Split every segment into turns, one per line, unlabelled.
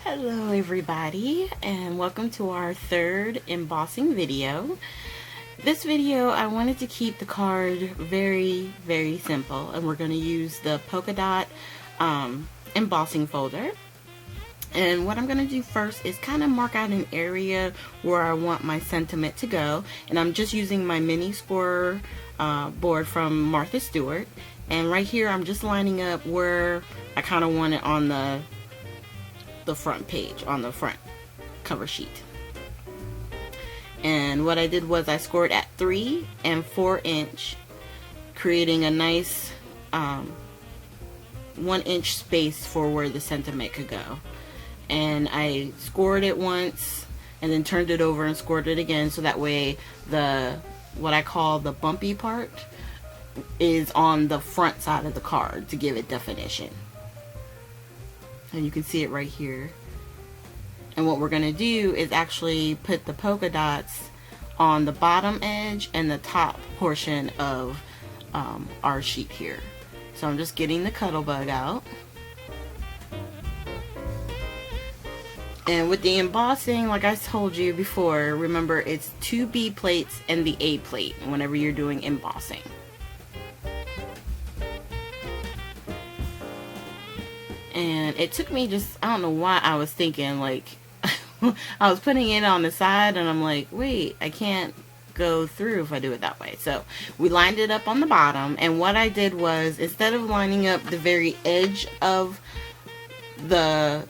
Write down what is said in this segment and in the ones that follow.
Hello everybody, and welcome to our third embossing video. This video I wanted to keep the card very simple, and we're going to use the polka dot embossing folder. And what I'm going to do first is kind of mark out an area where I want my sentiment to go, and I'm just using my mini score board from Martha Stewart, and right here I'm just lining up where I kind of want it on the front page, on the front cover sheet. And what I did was I scored at 3 and 4 inch, creating a nice 1 inch space for where the sentiment could go. And I scored it once and then turned it over and scored it again, so that way the what I call the bumpy part is on the front side of the card to give it definition. And you can see it right here. And what we're going to do is actually put the polka dots on the bottom edge and the top portion of our sheet here. So I'm just getting the cuddle bug out. And with the embossing, like I told you before, remember it's 2 B plates and the A plate whenever you're doing embossing. And it took me just, I don't know why I was thinking, like, I was putting it on the side and I'm like, wait, I can't go through if I do it that way. So we lined it up on the bottom, and what I did was, instead of lining up the very edge of the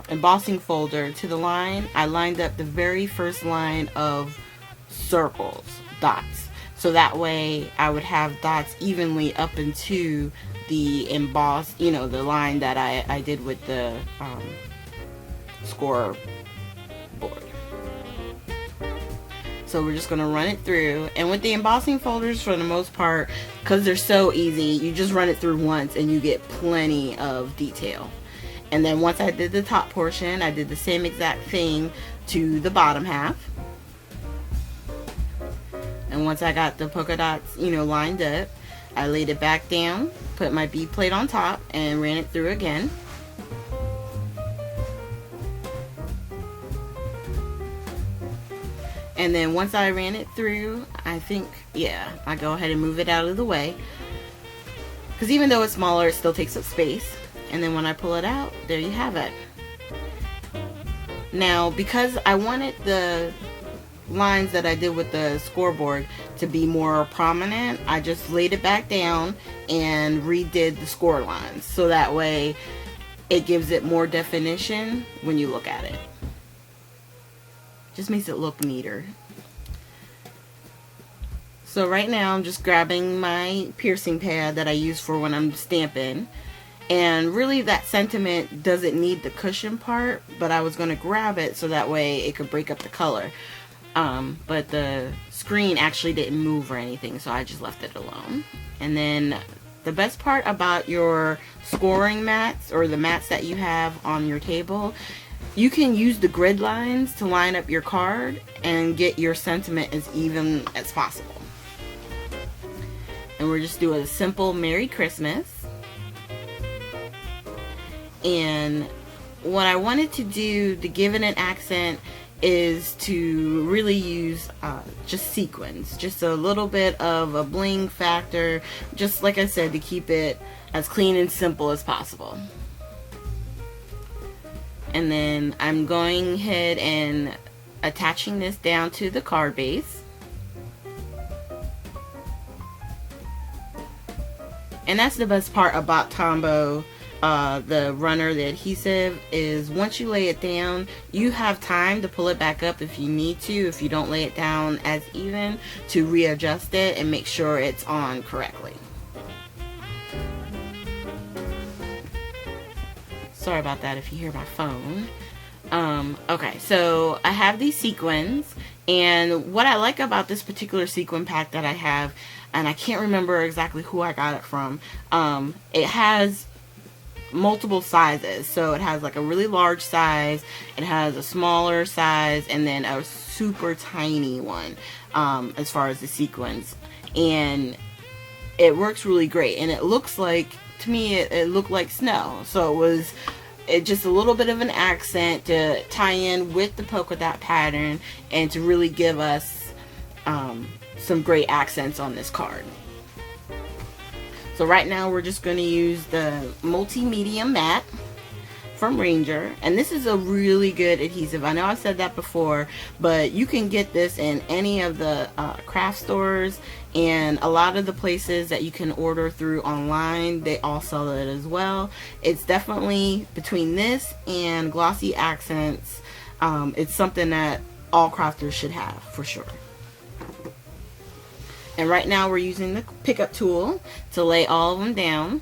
embossing folder to the line, I lined up the very first line of circles, dots. So that way I would have dots evenly up into the emboss, you know, the line that I did with the score board. So we're just going to run it through, and with the embossing folders, for the most part, because they're so easy, you just run it through once and you get plenty of detail. And then once I did the top portion, I did the same exact thing to the bottom half. And once I got the polka dots, you know, lined up, I laid it back down, put my B plate on top, and ran it through again. And then once I ran it through, I think, yeah, I go ahead and move it out of the way. Because even though it's smaller, it still takes up space. And then when I pull it out, there you have it. Now, because I wanted the lines that I did with the scoreboard to be more prominent, I just laid it back down and redid the score lines, so that way it gives it more definition when you look at it. Just makes it look neater. So right now I'm just grabbing my piercing pad that I use for when I'm stamping, and really that sentiment doesn't need the cushion part, but I was going to grab it so that way it could break up the color. But the screen actually didn't move or anything, so I just left it alone. And then the best part about your scoring mats, or the mats that you have on your table, you can use the grid lines to line up your card and get your sentiment as even as possible. And we're just doing a simple Merry Christmas. And what I wanted to do to give it an accent is to really use just sequins, just a little bit of a bling factor, just like I said, to keep it as clean and simple as possible. And then I'm going ahead and attaching this down to the card base. And that's the best part about Tombow, the runner, the adhesive, is once you lay it down, you have time to pull it back up if you need to, if you don't lay it down as even, to readjust it and make sure it's on correctly. Sorry about that if you hear my phone. Okay, so I have these sequins, and what I like about this particular sequin pack that I have, and I can't remember exactly who I got it from, it has multiple sizes. So it has like a really large size, it has a smaller size, and then a super tiny one as far as the sequins. And it works really great, and it looks like, to me, it looked like snow. So just a little bit of an accent to tie in with the polka dot pattern and to really give us some great accents on this card. So right now we're just going to use the multi-medium matte from Ranger, and this is a really good adhesive. I know I've said that before, but you can get this in any of the craft stores, and a lot of the places that you can order through online, they all sell it as well. It's definitely, between this and glossy accents, it's something that all crafters should have for sure. And right now we're using the pickup tool to lay all of them down.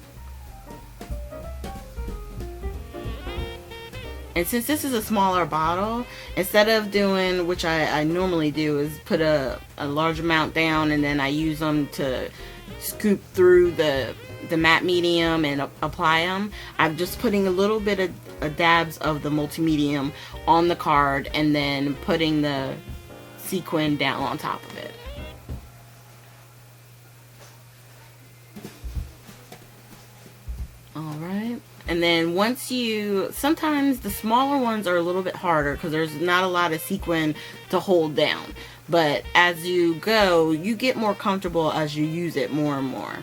And since this is a smaller bottle, instead of doing, which I normally do, is put a large amount down and then I use them to scoop through the matte medium and apply them, I'm just putting a little bit of dabs of the multi-medium on the card and then putting the sequin down on top of it. Alright, and then once you, sometimes the smaller ones are a little bit harder because there's not a lot of sequin to hold down, but as you go, you get more comfortable as you use it more and more.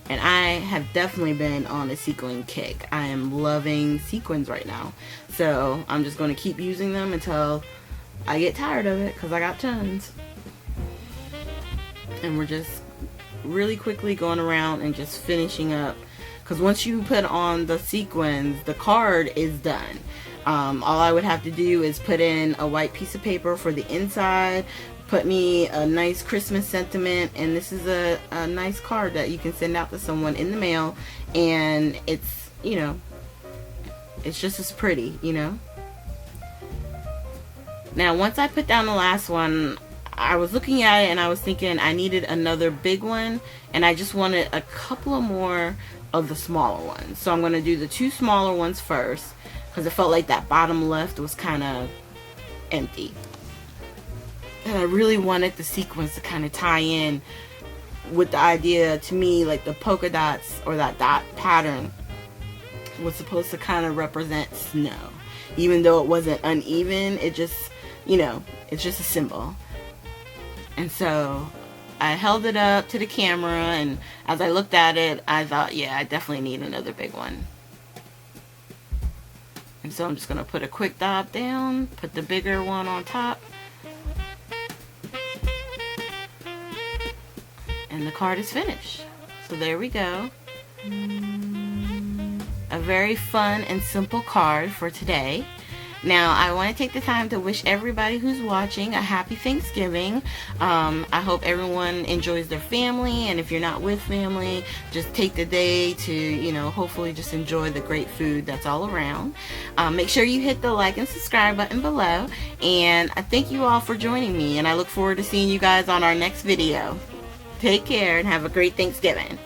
And I have definitely been on a sequin kick. I am loving sequins right now, so I'm just going to keep using them until I get tired of it because I got tons. And we're just really quickly going around and just finishing up. Because once you put on the sequins, the card is done. All I would have to do is put in a white piece of paper for the inside, put me a nice Christmas sentiment, and this is a nice card that you can send out to someone in the mail, and it's, you know, it's just as pretty, you know. Now once I put down the last one, I was looking at it and I was thinking I needed another big one, and I just wanted a couple of more of the smaller ones. So I'm going to do the 2 smaller ones first because I felt like that bottom left was kind of empty. And I really wanted the sequins to kind of tie in with the idea, to me, like the polka dots or that dot pattern was supposed to kind of represent snow. Even though it wasn't uneven, it just, you know, it's just a symbol. And so I held it up to the camera, and as I looked at it, I thought, yeah, I definitely need another big one. And so I'm just going to put a quick dab down, put the bigger one on top, and the card is finished. So there we go. A very fun and simple card for today. Now, I want to take the time to wish everybody who's watching a happy Thanksgiving. I hope everyone enjoys their family, and if you're not with family, just take the day to, you know, hopefully just enjoy the great food that's all around. Make sure you hit the like and subscribe button below, and I thank you all for joining me, and I look forward to seeing you guys on our next video. Take care and have a great Thanksgiving.